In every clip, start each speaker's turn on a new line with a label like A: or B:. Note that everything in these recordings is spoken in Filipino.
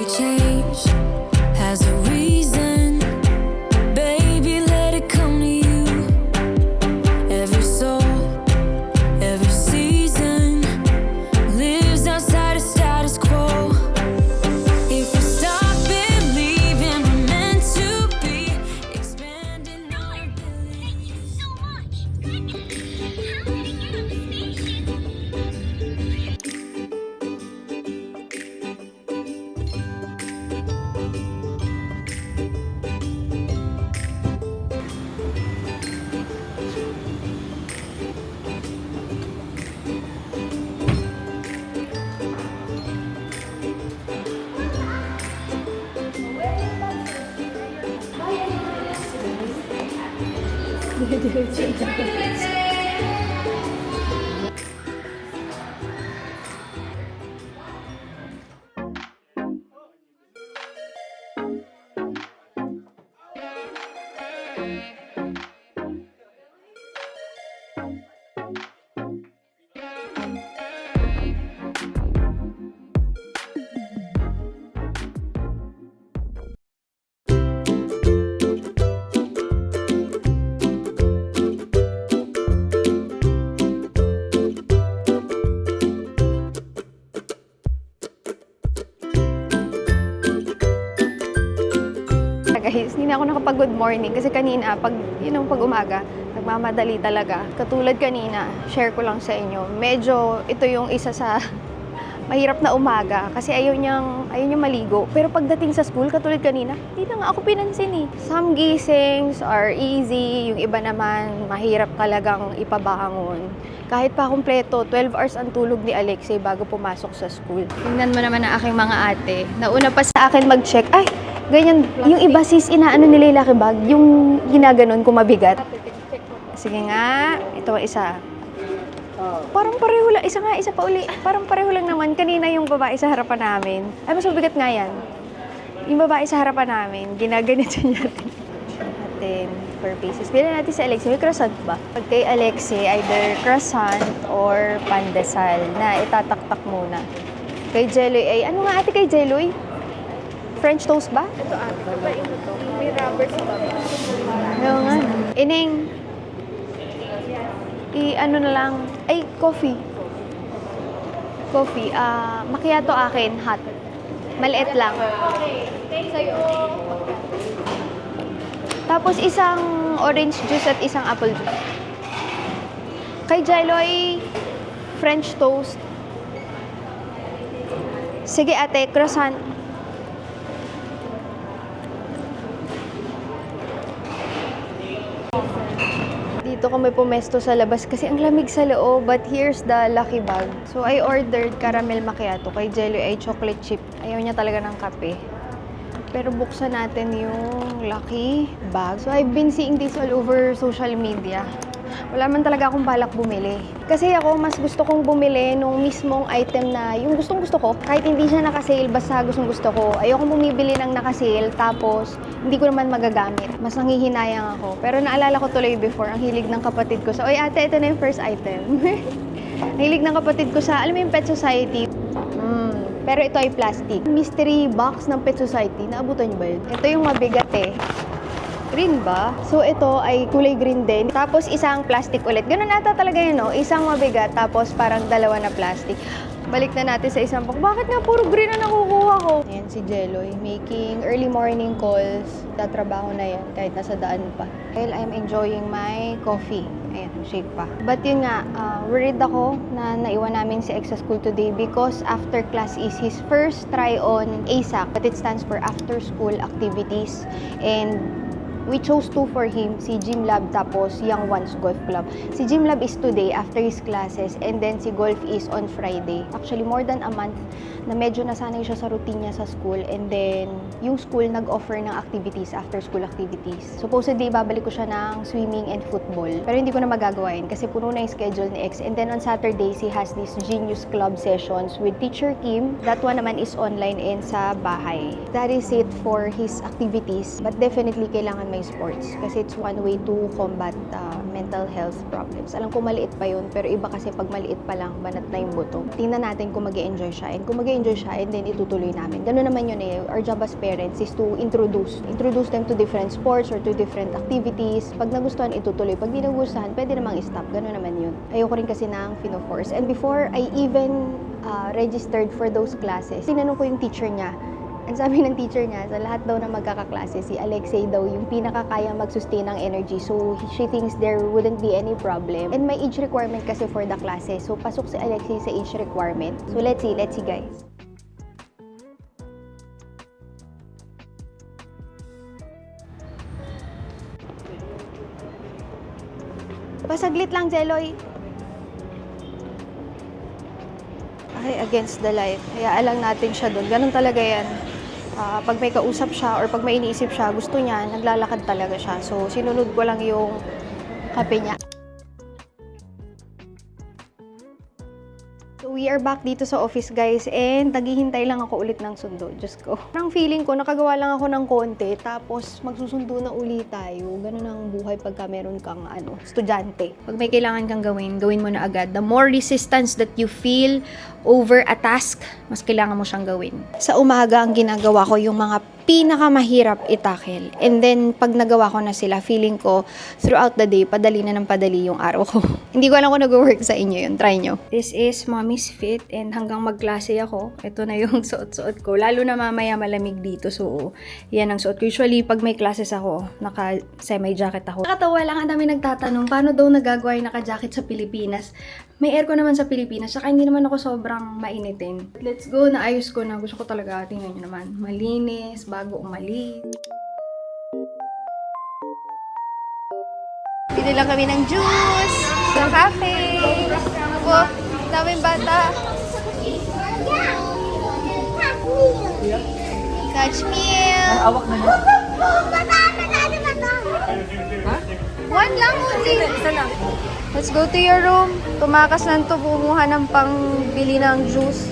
A: change has a reason. Baby, let it come to you. Every soul, every season lives outside of status quo. If we stop believing we're meant to be, expanding our abilities.
B: So much. How did you get on the station?
C: Guys, hindi na ako nakapag-good morning kasi kanina, pag umaga, nagmamadali talaga. Katulad kanina, share ko lang sa inyo. Medyo ito yung isa sa mahirap na umaga kasi ayaw niyang maligo. Pero pagdating sa school, katulad kanina, hindi na nga ako pinansin eh. Some gisings are easy, yung iba naman mahirap talagang ipabangon. Kahit pa kumpleto, 12 hours ang tulog ni Alexei bago pumasok sa school. Tingnan mo naman ang aking mga ate. Nauna pa sa akin mag-check, ay, ganyan, yung iba sis, inaano nila yung lucky bag, yung ginaganon kung mabigat. Sige nga, ito isa. Parang pareho lang, isa pa uli. Parang pareho lang naman, kanina yung babae sa harapan namin. Ay, mas mabigat nga yan. Yung babae sa harapan namin, ginaganito niya natin per pieces. Bilan natin sa Alexei, may croissant ba? Pag kay Alexei, either croissant or pandesal na itataktak muna. Kay Jeloy ay, ano nga ate kay Jeloy? French toast ba?
D: Ito ate, kapain mo to. May rubber sa baba.
C: Oo nga. Ining, ano na lang, ay, coffee. Coffee, macchiato akin, hot. Maliit lang. Tapos isang orange juice at isang apple juice. Kay Jeloy, French toast. Sige ate, croissant. Dito kami pumesto sa labas kasi ang lamig sa loob, but here's the lucky bag. So I ordered caramel macchiato, kay Jelly ay chocolate chip. Ayaw niya talaga ng kape. Pero buksan natin yung lucky bag. So I've been seeing this all over social media. Wala man talaga akong balak bumili. Kasi ako, mas gusto kong bumili nung mismong item na yung gustong-gusto ko. Kahit hindi siya naka-sale, basta gustong-gusto ko. Ayokong bumibili ng naka-sale, tapos hindi ko naman magagamit. Mas nanghihinayang ako. Pero naalala ko tuloy before, ang hilig ng kapatid ko. So, oy ate, ito na yung first item. Ang hilig ng kapatid ko sa, alam mo yung Pet Society? Pero ito ay plastic. Mystery box ng Pet Society. Naabutan niyo ba yun? Ito yung mabigat eh. Green ba? So, ito ay kulay green din. Tapos, isang plastic ulit. Ganun ata talaga yun, no? Isang mabigat, tapos parang dalawa na plastic. Balik na natin sa isang box. Bakit nga puro green na nakukuha ko? Ayan, si Jeloy. Making early morning calls. Tatrabaho na yan, kahit nasa daan pa. Well, I'm enjoying my coffee. Ayan, shake pa. But yun nga, worried ako na naiwan namin si Ex sa school today because after class is his first try on ASAC. But it stands for After School Activities. And we chose two for him, si Gym Lab tapos Young Ones Golf Club. Si Gym Lab is today after his classes and then si Golf is on Friday. Actually, more than a month na medyo nasanay siya sa routine niya sa school and then yung school nag-offer ng activities, after school activities. Supposedly, babalik ko siya ng swimming and football. Pero hindi ko na magagawa yun kasi puno na yung schedule ni X. And then on Saturdays, he has these Genius Club sessions with Teacher Kim. That one naman is online and sa bahay. That is it for his activities. But definitely, kailangan may sports. Kasi it's one way to combat mental health problems. Alam ko maliit pa yun, pero iba kasi pag maliit pa lang, banat na yung buto. Tingnan natin kung mag-enjoy siya. And kung mag-enjoy siya, and then itutuloy namin. Ganun naman yun eh. Our job as parents is to introduce them to different sports or to different activities. Pag nagustuhan, itutuloy. Pag di nagustuhan, pwede namang stop. Ganun naman yun. Ayoko rin kasi ng fino-force. And before I even registered for those classes, tinanong ko yung teacher niya. Ang sabi ng teacher niya, sa lahat daw na magkakaklase, si Alexei daw yung pinakakaya mag-sustain ng energy. So, she thinks there wouldn't be any problem. And may age requirement kasi for the classes. So, pasok si Alexei sa age requirement. So, let's see guys. Pasaglit lang, Jeloy. Okay, against the light. Hayaan lang natin siya doon. Ganun talaga yan. Pag may kausap siya or pag may iniisip siya, gusto niya, naglalakad talaga siya. So, sinunod ko lang yung kape niya. So, we are back dito sa office, guys, and naghihintay lang ako ulit ng sundo. Diyos ko. Parang feeling ko, nakagawa lang ako ng konti, tapos magsusundo na ulit tayo. Ganun ang buhay pagka meron kang, estudyante. Pag may kailangan kang gawin, gawin mo na agad. The more resistance that you feel over a task, mas kailangan mo siyang gawin. Sa umaga, ang ginagawa ko yung mga pinakamahirap itakil. And then, pag nagawa ko na sila, feeling ko, throughout the day, padali na ng padali yung araw ko. Hindi ko alam kung nag-work sa inyo yun. Try nyo. This is Mommy's Fit, and hanggang magklase ako, ito na yung suot-suot ko. Lalo na mamaya malamig dito, so yan ang suot ko. Usually, pag may classes ako, naka-semi-jacket ako. Nakatawa lang, ang dami nagtatanong, paano daw nagagawa yung naka-jacket sa Pilipinas? May aircon naman sa Pilipinas, saka hindi naman ako sobrang mainitin. Let's go, naayos ko na. Gusto ko talaga, tingnan nyo naman, malinis, bago umalis. Bili lang kami ng juice, ng cafe. Ako, daming bata. Catch meal.
E: Awak na niya.
C: One lang, Uzi. Isa lang. Let's go to your room. Tumakas lang to, bumuha ng pangbili ng juice.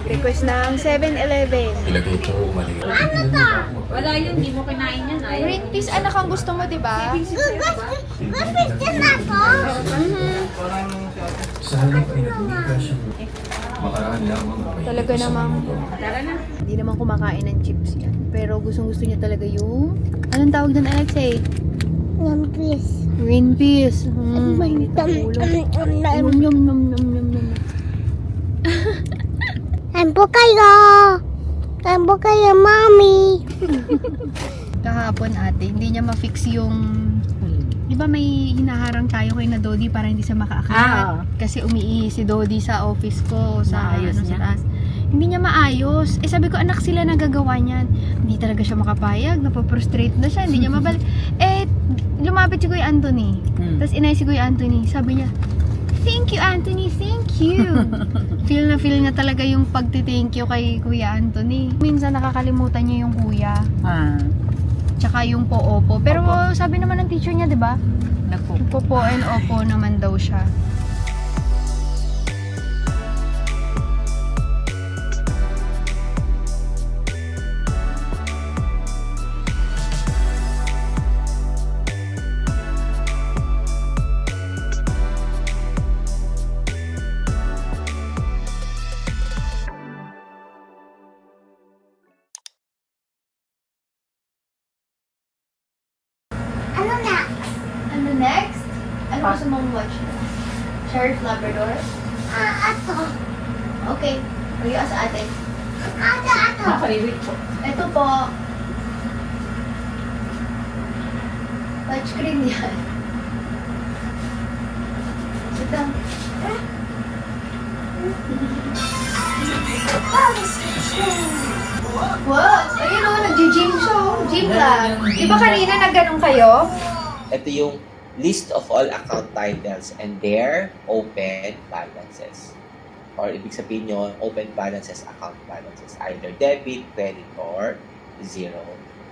C: Request ng 7-Eleven.
F: Ilagay ito, mali.
D: Wala yun, hindi mo kinain yan.
C: Green peas, anak, ang gusto mo, di ba?
F: Sa halip pinag-impression mo, makaraan lamang may
C: Talaga namang,
D: Tara na.
C: hindi naman kumakain ng chips yan. Pero gustong-gusto niya talaga yung, anong tawag doon, Alexei? Green peas. Mainit ang ulo. Yum, yum, yum, yum, yum, yum.
B: Tempo kayo, Mami.
C: Kahapon ate, hindi niya ma-fix yung, di ba may hinaharang tayo kay na Dodi para hindi siya makaakyat? Kasi umiihi si Dodi sa office ko, sa,
D: Maayos
C: sa
D: niya.
C: taas. Hindi niya maayos. Eh sabi ko, anak, sila nagagawa niyan. Hindi talaga siya makapayag, napaprostrate na siya, hindi niya mabalik. Eh, lumapit si Kuya Anthony. Tapos inay si Kuya Anthony, sabi niya, thank you, Anthony, thank you. Feel na talaga yung pagti-thank you kay Kuya Anthony. Minsan nakakalimutan niya yung kuya. Tsaka yung po-opo. Pero sabi naman ng teacher niya, di ba? Po and opo naman daw siya. Ano next? Ano gusto mong watch? Sheriff Labrador? Okay. Pag-iwa sa ate.
D: Nakaliwit po.
C: Ito po. Touchscreen yan. Sit down. Wow! Ayun o, nag-gym siya. Gym lang. Di ba kanina nagganong kayo?
G: Ito yung list of all account titles and their open balances.
E: or ibig sabihin nyo, open balances, account balances, either debit, credit, or zero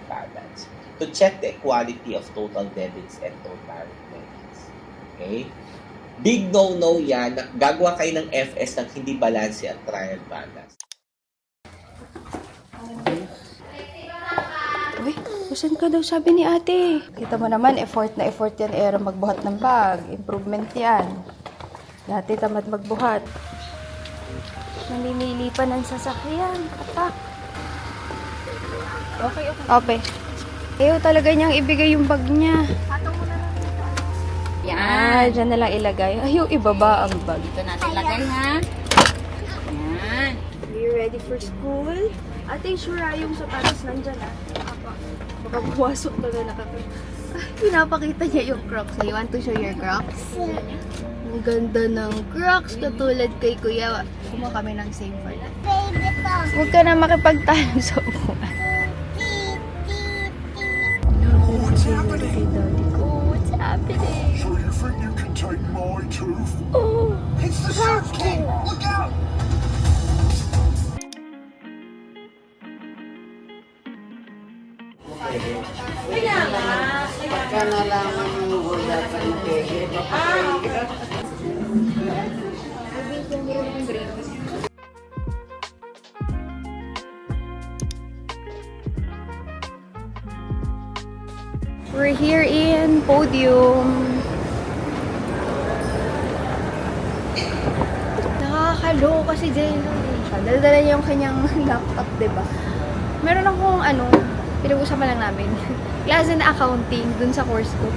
E: balance. To check the equality of total debits and total credits. Okay? Big no-no yan. Gagawa kayo ng FS ng hindi balanse at trial balance.
C: Uy, kusan ka daw sabi ni ate. Kita mo naman, effort na effort yan, Era, magbuhat ng bag. Improvement yan. Dati tamad magbuhat. Namimili pa ng sasakyan. Kapak.
D: Okay.
C: Ope. Ayaw talaga niyang ibigay yung bag niya.
D: Yan.
C: Dyan na lang ilagay. Ayaw ibaba ang bag.
D: Ito natin lagay, ha? Yan.
C: Are you ready for school? Ate, sure yung sapatos nandyan baka buwasok na pinapakita niya yung Crocs. You want to show your Crocs? Ang ganda ng Crocs, katulad kay Kuya. Kumuha kami ng same for that. Huwag ka na makipagtalo sa upuan.
G: What's happening?
C: What's happening?
G: So you think you can take my tooth?
C: Oh,
G: It's the South King! Look out!
C: we're here in Podium. Nakakaloka si Jello. Dala-dala niya yung kanyang laptop, diba? Meron akong pinag-usapan lang namin. Klase na accounting dun sa course ko.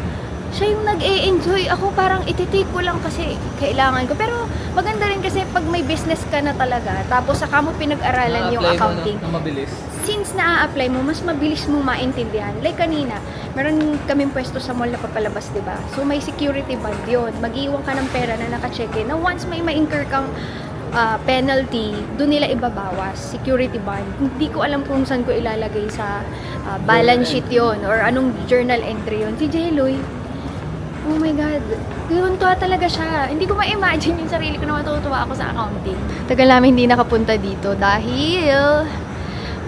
C: Siya yung nag-e-enjoy. Ako parang ititake ko lang kasi kailangan ko. Pero maganda rin kasi pag may business ka na talaga, tapos saka mo pinag-aralan yung accounting.
H: mabilis.
C: Since na-apply mo, mas mabilis mo maintindihan. Like kanina, meron kaming pwesto sa mall na papalabas, diba? So may security bond yun. Mag-iwan ka ng pera na naka-check-in. Na once may ma-incur kang penalty, doon nila ibabawas, security bond. Hindi ko alam kung saan ko ilalagay sa balance sheet yon or anong journal entry yon. Si Jeloy, oh my God, tuntua talaga siya. Hindi ko ma-imagine yung sarili ko na matutuwa ako sa accounting. Tagal namin hindi nakapunta dito dahil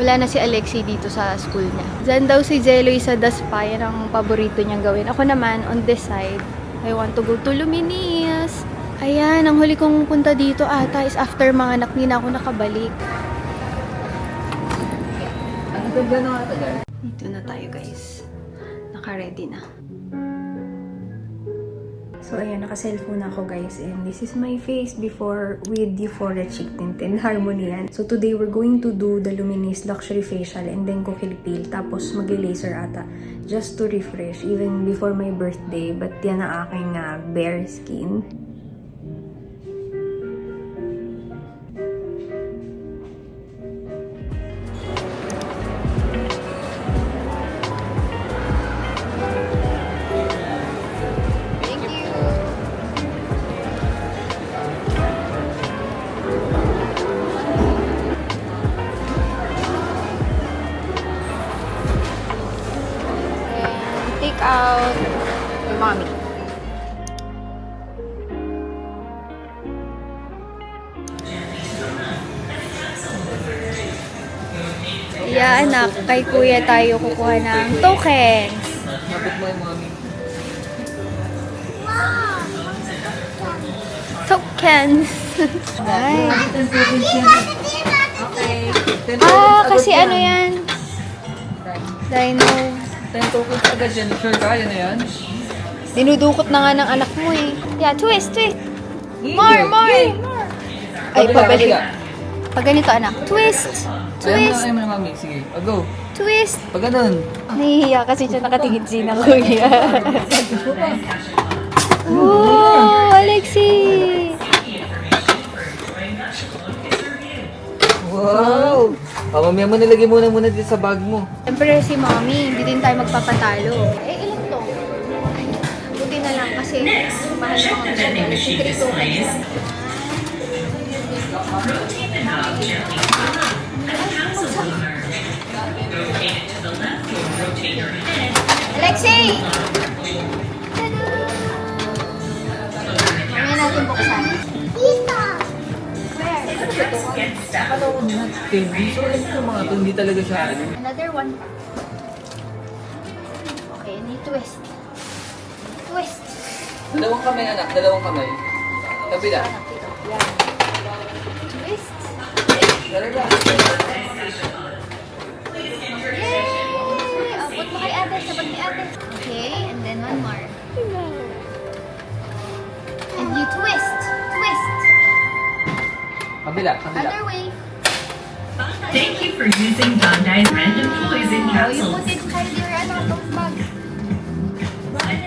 C: wala na si Alexi dito sa school niya. Diyan daw si Jeloy sa Daspa, yan ang paborito niyang gawin. Ako naman, on this side, I want to go to Luminis. Ayan, ang huli kong punta dito ata is after mga anak, hindi na ako nakabalik.
H: Ang ganda na nga tagal.
C: Dito na tayo guys. Naka-ready na. So ayan, naka-cellphone ako guys, and this is my face before with Euphoria Cheek Tint and Harmony yan. So today we're going to do the Luminis Luxury Facial and then Kukilpil, tapos mag-laser ata just to refresh even before my birthday, but yan ang aking bare skin. Take out your mommy. Yeah, anak, kay kuya tayo kukuha ng tokens.
H: Mabit mo yung mami.
C: Tokens. Nice.
H: Okay.
C: Kasi ano yan? Dino.
H: 10 tokens agad yan. Sure ka? Yan na yan?
C: Dinudukot na nga ng anak mo eh. Yeah, twist, twist. More, more. Ay, pabalik. Pag ganito, anak. Twist. Twist.
H: Ayaw mo na mami. Sige. Go.
C: Twist.
H: Pag ganun.
C: Nahihiya kasi siya nakatingin siya ng kuya. Wow, Alexi!
H: Wow! Mamaya mo nilagay muna dito sa bag mo.
C: Siyempre si mommy, hindi din tayo magpapatalo. Eh, ilan to? Buti na lang kasi mahal na kami siya. Secret tokens. Alexi! Mamaya natin buksan.
B: Dito!
C: Where?
H: Panahon na, hindi. So, alam ko mga to, hindi talaga siya ano.
C: Another one. Okay, need twist. Twist.
H: Dalawang kamay anak, dalawang kamay. Kabila.
C: Twist.
H: Dalawa.
C: Yay! Abot mo kay ate. Sabot ni ate. Okay, and then one more. And you twist. Twist.
H: Kabila, kabila.
C: Other way.
I: Thank you for using Bandai's random poison
C: Oh, you
I: capsules.
C: put it inside your tote bag.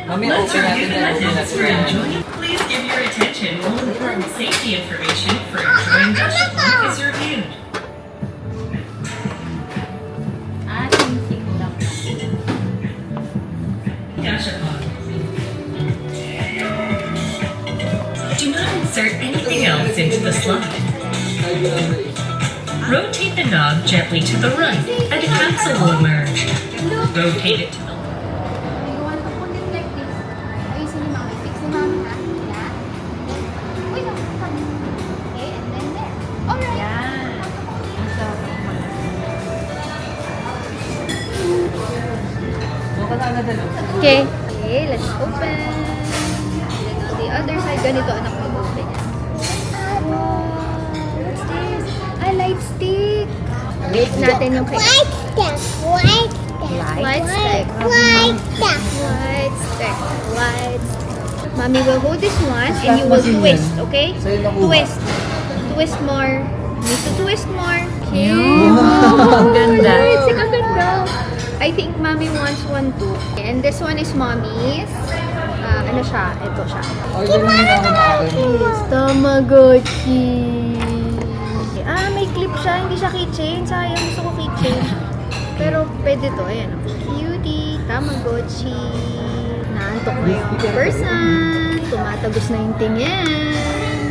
H: Mami,
I: Let's
H: open natin
I: review the
H: yan. Open
I: methods
H: natin
I: for
H: yan.
I: enjoying. Please give your attention while important safety information for enjoying vegetable is reviewed.
D: Sing-sing lang.
I: Gashapon. Do not insert anything else into the slide. Rotate the knob gently to the right and a capsule will emerge. Rotate it to the left.
C: You want to put it like this. Ayusin ni Mami. Fix ni Mami, ha? Yan. Wait, no. Come. Okay, and then there. Alright.
D: Yan.
H: Baka na dalawa.
C: Okay. Okay, let's open. Then on the other side, ganito anak mo open yan. Wow. What's this? Ah, light stick. Wait natin yung kay... Light stick. Light stick. Light stick. Mommy will hold this one and you will twist, okay?
H: Sa'yo nakuha.
C: Twist. Twist more. Need to twist more.
D: Ang ganda.
C: Alright, ang ganda. I think mommy wants one too. And this one is mommy's. Ano siya? Ito siya.
H: Order mo na ako na akin.
C: Yes, Tamagotchi. Ah, may clip siya. Hindi siya keychain. Sayang, gusto ko keychain. Pero pwede to. Ayan. Cutie, Tamagotchi. Naantok na yung person. Tumatagos na yung tingin.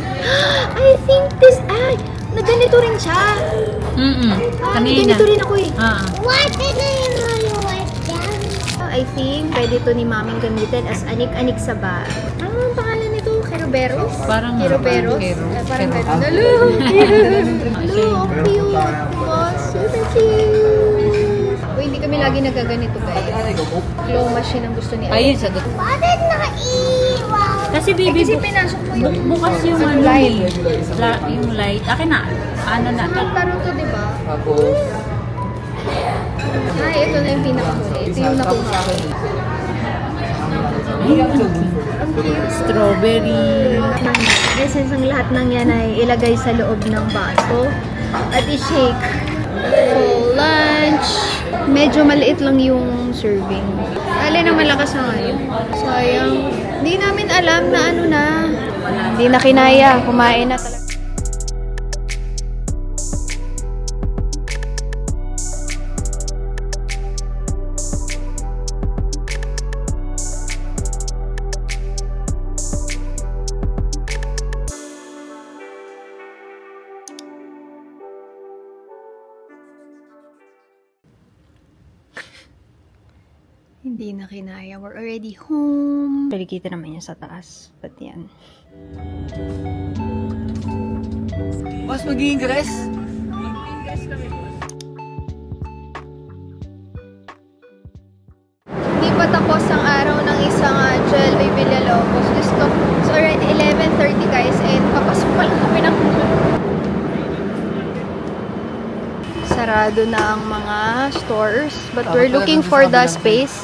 C: I think this... Ay! Nagganito rin siya. Ah,
D: Kanina.
C: nagganito rin ako eh.
B: What did you like that?
C: I think pwede to ni maming gamitin as anik-anik sa bag. Ano ang pangalan nito? Keroberos?
D: Parang
C: Keroberos?
D: Kero.
C: Parang
D: Kero.
C: gano'n. Hello! Hello! Ang cute! Wow, super cute! Uy, hindi kami lagi nagaganito guys. Claw machine ang gusto ni
D: Ayun, sagot.
B: What did not eat? Wow.
D: Kasi baby,
C: Kasi pinasok mo yung
D: bukas yung ano
C: light.
D: yung light. Akin na. Ano na to?
C: Laro to, di ba?
H: Tapos,
C: Ay, ito na yung pinakahuli. Ito yung nakuha. Ang cute.
D: Strawberry.
C: Essence ng lahat ng yan ay ilagay sa loob ng baso at i-shake. Full lunch. Medyo maliit lang yung serving. Alin na malakas na ngayon. Sayang. Hindi namin alam na ano na. Hindi na kinaya. Kumain na talaga. Hindi na kinaya. We're already home. Palikita naman yan sa taas. Ba't yan?
H: mas mag-i-ingress?
C: Hindi pa tapos ang araw ng isang Jollibee Villalobos. Diyos ko, it's already 11:30 guys and papasok pa lang kami ng sarado na ang mga stores but we're looking for the space.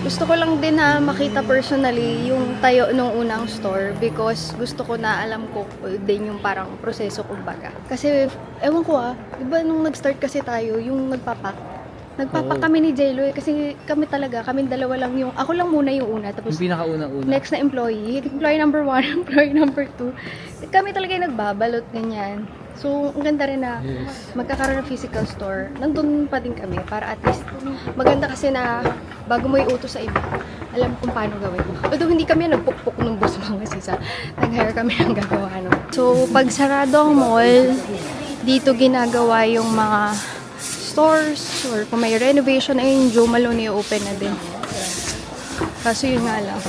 C: Gusto ko lang din na makita personally yung tayo nung unang store because gusto ko na alam ko din yung parang proseso kumbaga. Kasi ewan ko diba nung nag-start kasi tayo yung nagpapak kami ni Jello kasi kami talaga, kaming dalawa lang yung, ako lang muna yung una tapos
H: Yung pinakauna-una.
C: next na employee number 1, employee number 2. Kami talaga yung nagbabalot ganyan. So, ang ganda rin na magkakaroon ng physical store. Nandun pa din kami para at least maganda kasi na bago mo iutos sa iba, alam kung paano gawin. Although hindi kami nagpukpok ng boss mga sisa. Nag-hire kami ng gagawa. No? So, pag sarado ang mall, dito ginagawa yung mga stores or kung may renovation ay yung Joe Malone open na din. Kaso yun nga lang.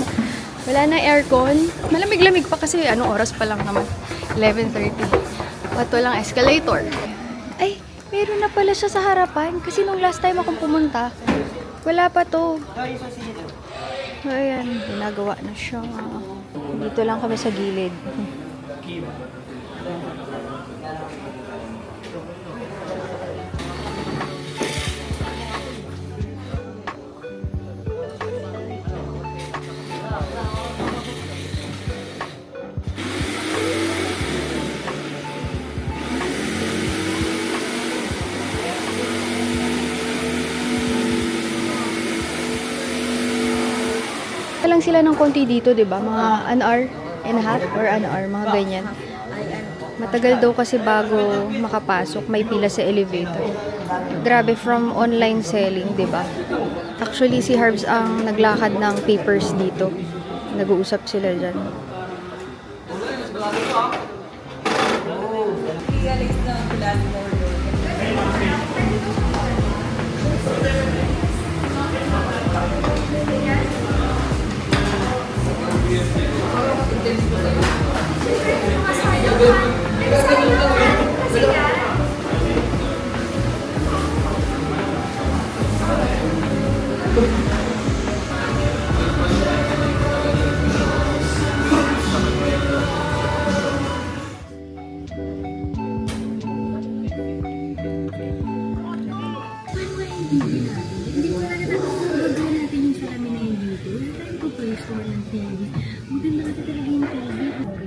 C: Wala na aircon. Malamig-lamig pa kasi oras pa lang naman. 11:30. Ba't walang escalator? Ay, meron na pala siya sa harapan. Kasi nung last time akong pumunta, wala pa to. Ayan, ginagawa na siya. Dito lang kami sa gilid. Lang sila ng konti dito, 'di ba? Mga an hour and a half or an hour, mga ganyan. Matagal daw kasi bago makapasok, may pila sa elevator. Grabe, from online selling, 'di ba? Actually, si Harbs ang naglakad ng papers dito. Nag-uusap sila diyan.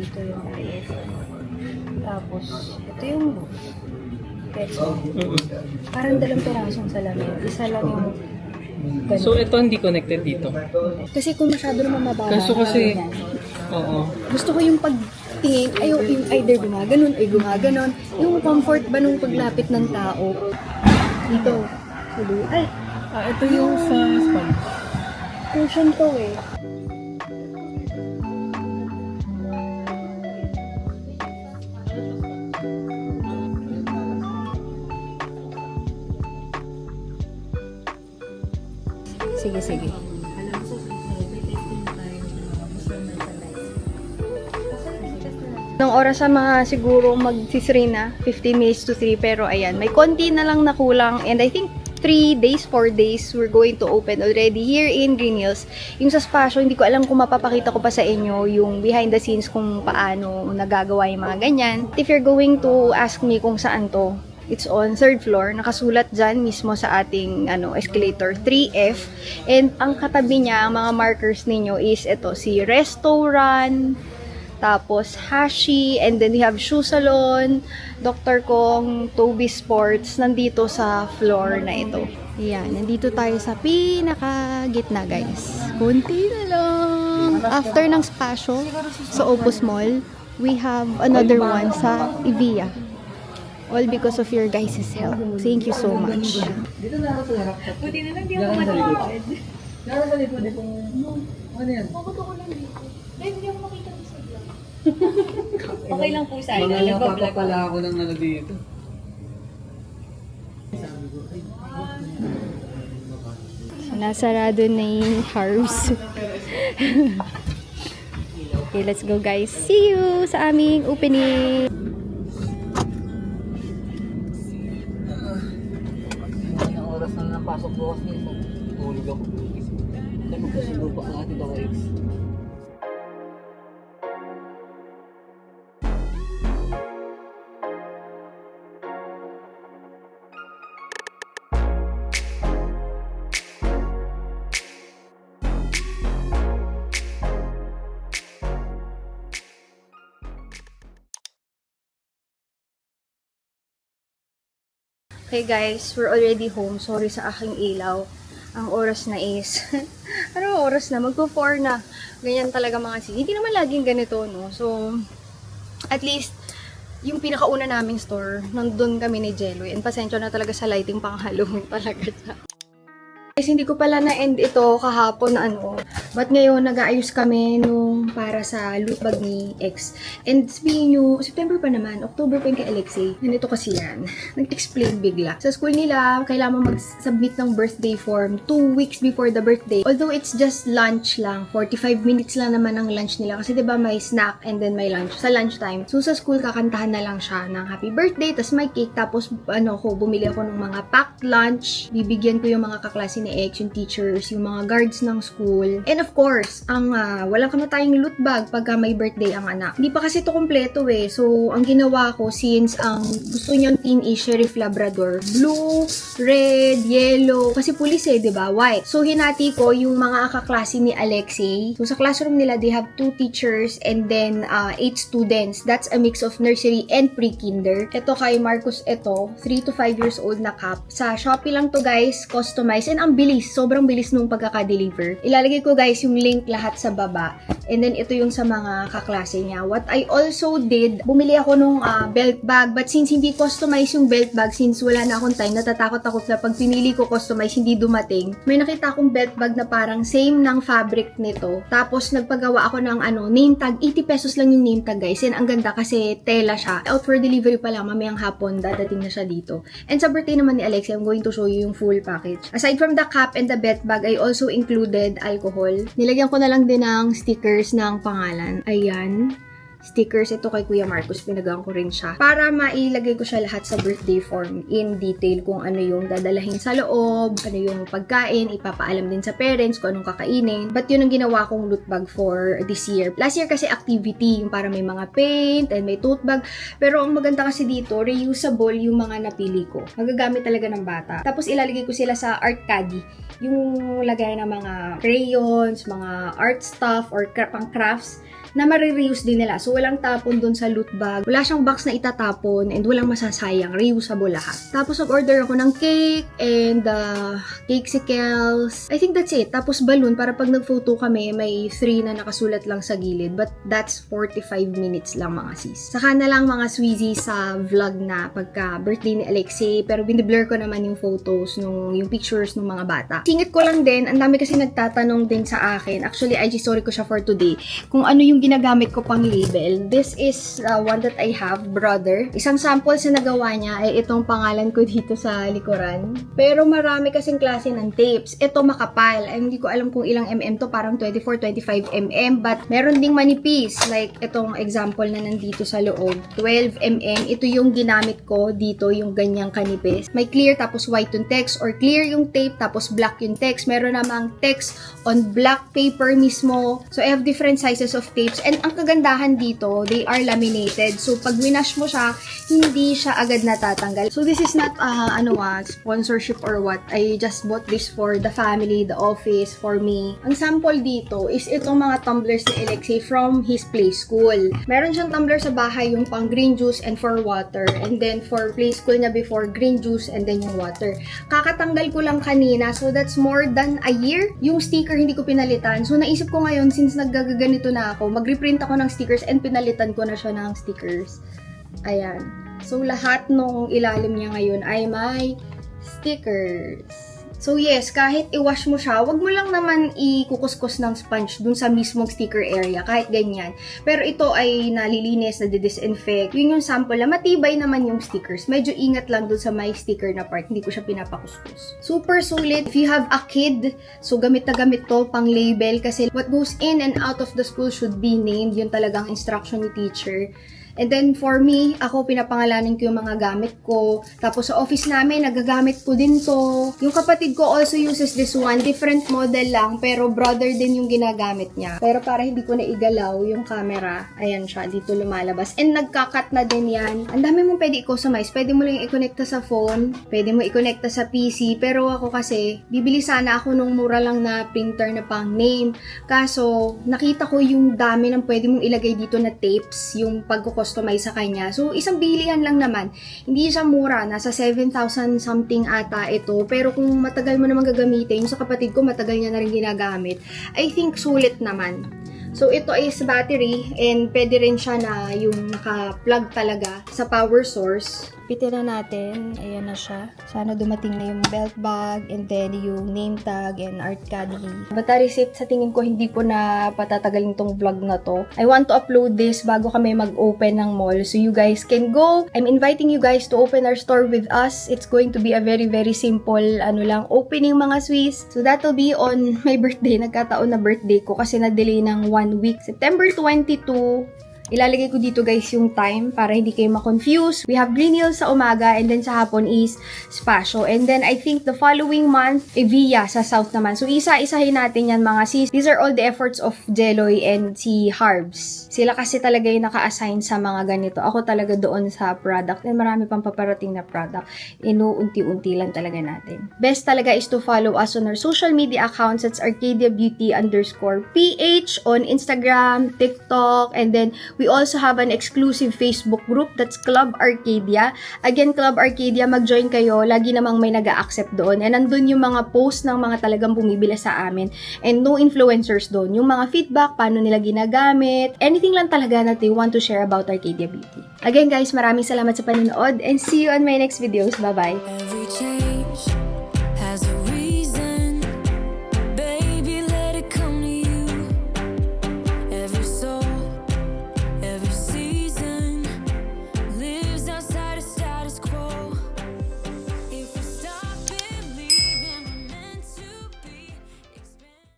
C: Dito yung IF. Tapos, ito yung peso. Parang dalawang pirasong salamin. Isa lang yung ganun.
H: So, ito hindi connected dito.
C: Kasi kung masyado naman mababa.
H: Kaso kasi,
C: ganyan.
H: oo.
C: Gusto ko yung pagtingin, ayaw yung either gumaganon ay gumaganon. Yung comfort ba nung paglapit ng tao. Dito. Sa dulo. Ay,
H: Ito yung sa sponge.
C: cushion to eh. Sige, sige. Nung oras sa mga siguro mag-3 na, 15 minutes to 3, pero ayan, may konti na lang nakulang, and I think 3 days, 4 days, we're going to open already here in Green Hills. Yung sa Spasio, hindi ko alam kung mapapakita ko pa sa inyo yung behind the scenes kung paano nagagawa yung mga ganyan. If you're going to ask me kung saan to, it's on 3rd floor. Nakasulat dyan mismo sa ating escalator 3F. And ang katabi niya, ang mga markers ninyo is ito, si Restaurant, tapos Hashi, and then we have Shoe Salon, Dr. Kong, Toby Sports, nandito sa floor na ito. Yan, nandito tayo sa pinaka-gitna, guys. Kunti na lang. After ng Spasio, sa Opus Mall, we have another one sa Evia. All because of your guys' help. Thank you so much.
H: Dito na ako sa harap. Buti na lang, di ako matawad. Laro sa likod, ano yan?
C: Makuto ko lang dito. Hindi ako makita dito sa vlog. Okay lang po sa
H: Mga napapapala ako ng ano dito.
C: Nasarado na yung Harbs. Okay, let's go guys. See you sa aming opening.
H: Ang oras na napasok bukas nito. Tulog ako. Kasi magkasundo pa ang ating dawaix.
C: Okay guys, we're already home. Sorry sa aking ilaw. Ang oras na is, ano oras na? Magpo-4 na. Ganyan talaga mga city. Hindi naman laging ganito, no? So, at least, yung pinakauna naming store, nandun kami ni Jello. And pasensya na talaga sa lighting pang Halloween talaga siya. Kasi hindi ko pala na-end ito kahapon But ngayon, nag-aayos kami nung para sa loot bag ni X. And sabihin nyo, September pa naman, October pa yung kay Alexei. Ganito kasi yan. Nag-explain bigla. Sa school nila, kailangan mag-submit ng birthday form 2 weeks before the birthday. Although it's just lunch lang, 45 minutes lang naman ang lunch nila. Kasi diba may snack and then may lunch. Sa lunchtime. So sa school, kakantahan na lang siya ng happy birthday, tas may cake, tapos bumili ako ng mga packed lunch. Bibigyan ko yung mga kaklase ni X, yung teachers, yung mga guards ng school. And of course, wala ka na tayong loot bag pagka may birthday ang anak. Hindi pa kasi ito kompleto eh. So, ang ginawa ko, since ang gusto niyang teenage Sheriff Labrador, blue, red, yellow, kasi pulis eh, diba? White. So, hinati ko yung mga kaklase ni Alexei. So, sa classroom nila, they have 2 teachers and then 8 students. That's a mix of nursery and pre-kinder. Ito kay Marcus, 3 to 5 years old na cap. Sa Shopee lang to guys, customized, and ang bilis, sobrang bilis nung pagkaka-deliver. Ilalagay ko guys yung link lahat sa baba. And then ito yung sa mga kaklase niya. What I also did, bumili ako nung belt bag, but since hindi customized yung belt bag, since wala na akong time, natatakot ako na pag pinili ko customized, hindi dumating. May nakita akong belt bag na parang same ng fabric nito. Tapos nagpagawa ako ng name tag, 80 pesos lang yung name tag guys. And ang ganda kasi tela siya. Out for delivery pa lang, mamayang hapon, dadating na siya dito. And sa birthday naman ni Alexei, I'm going to show you yung full package. Aside from the cap and the belt bag, I also included alcohol. Nilagyan ko na lang din ng stickers ng pangalan. Ayan. Stickers, ito kay Kuya Marcos, pinagawan ko rin siya. Para mailagay ko siya lahat sa birthday form in detail kung ano yung dadalahin sa loob, ano yung pagkain, ipapaalam din sa parents kung anong kakainin. But yun ang ginawa kong loot bag for this year. Last year kasi activity, yung para may mga paint and may tote bag. Pero ang maganda kasi dito, reusable yung mga napili ko. Magagamit talaga ng bata. Tapos ilalagay ko sila sa art caddy. Yung lagay ng mga crayons, mga art stuff, or pang crafts na marireuse din nila. So, walang tapon dun sa loot bag. Wala siyang box na itatapon and walang masasayang. Reusable lahat. Tapos, nag-order ako ng cake and cakesicles. I think that's it. Tapos, balloon para pag nag-photo kami, may 3 na nakasulat lang sa gilid. But that's 45 minutes lang mga sis. Saka na lang mga sweezy sa vlog na pagka birthday ni Alexei. Pero biniblur ko naman yung photos, yung pictures ng mga bata. Singit ko lang din. Ang dami kasi nagtatanong din sa akin. Actually, IG story ko siya for today. Kung ano yung ginagamit ko pang label. This is one that I have, Brother. Isang sample sa nagawa niya ay itong pangalan ko dito sa likuran. Pero marami kasing klase ng tapes. Ito makapal. Ay, hindi ko alam kung ilang mm to, parang 24-25 mm. But meron ding manipis. Like itong example na nandito sa loob. 12 mm. Ito yung ginamit ko dito, yung ganyang kanipis. May clear tapos white yung text, or clear yung tape tapos black yung text. Meron namang text on black paper mismo. So I have different sizes of tape. And ang kagandahan dito, they are laminated. So, pag winash mo siya, hindi siya agad natatanggal. So, this is not, sponsorship or what. I just bought this for the family, the office, for me. Ang sample dito is itong mga tumblers ni Alexei from his play school. Meron siyang tumbler sa bahay, yung pang green juice and for water. And then, for play school niya before, green juice and then yung water. Kakatanggal ko lang kanina. So, that's more than a year. Yung sticker, hindi ko pinalitan. So, naisip ko ngayon, since naggaganito na ako, mag-reprint ako ng stickers and pinalitan ko na siya ng stickers. Ayan. So, lahat nung ilalim niya ngayon ay may stickers. So, yes, kahit i-wash mo siya, wag mo lang naman ikukuskus ng sponge dun sa mismong sticker area, kahit ganyan. Pero ito ay nalilinis, nadidisinfect. Yun yung sample na matibay naman yung stickers. Medyo ingat lang dun sa may sticker na part, hindi ko siya pinapakuskus. Super sulit. If you have a kid, so gamit na gamit to pang label kasi what goes in and out of the school should be named. Yun talagang instruction ni teacher. And then, for me, ako pinapangalanan ko yung mga gamit ko. Tapos, sa office namin, nagagamit ko din to. Yung kapatid ko also uses this one. Different model lang, pero Brother din yung ginagamit niya. Pero para hindi ko na igalaw yung camera, ayan siya, dito lumalabas. And nagka-cut na din yan. Ang dami mong pwede i-customize. Pwede mo lang i-connecta sa phone. Pwede mo i-connecta sa PC. Pero ako kasi, bibili sana ako nung mura lang na printer na pang name. Kaso, nakita ko yung dami ng pwede mong ilagay dito na tapes. Yung pagkukustomize sa kanya. So, isang bilihan lang naman. Hindi siya mura. Nasa 7,000 something ata ito. Pero kung matagal mo naman gagamitin, yung sa kapatid ko, matagal niya na rin ginagamit. I think sulit naman. So, ito is battery and pwede rin siya na yung naka-plug talaga sa power source. Bitbitin na natin. Ayan na siya. Sana dumating na yung belt bag and then yung name tag and art caddy. Bata receipt, sa tingin ko hindi ko na patatagalin tong vlog na to. I want to upload this bago kami mag-open ng mall so you guys can go. I'm inviting you guys to open our store with us. It's going to be a very simple opening mga Swiss. So that will be on my birthday. Nagkataon na birthday ko kasi na-delay ng 1 week. September 22. Ilalagay ko dito guys yung time para hindi kayo ma-confuse. We have Green Hills sa umaga and then sa hapon is Spasio. And then I think the following month, Evia sa south naman. So isa-isahin natin yan mga sis. These are all the efforts of Jeloy and si Harbs. Sila kasi talaga yung naka-assign sa mga ganito. Ako talaga doon sa product. And marami pang paparating na product. Inuunti-unti lang talaga natin. Best talaga is to follow us on our social media accounts. That's ArcadiaBeauty_PH on Instagram, TikTok, and then we also have an exclusive Facebook group that's Club Arcadia. Again, Club Arcadia, mag-join kayo. Lagi namang may nag-a-accept doon. And nandun yung mga post ng mga talagang bumibili sa amin. And no influencers doon. Yung mga feedback, paano nila ginagamit. Anything lang talaga na they want to share about Arcadia Beauty. Again guys, maraming salamat sa panonood and see you on my next videos. Bye-bye!
A: Every change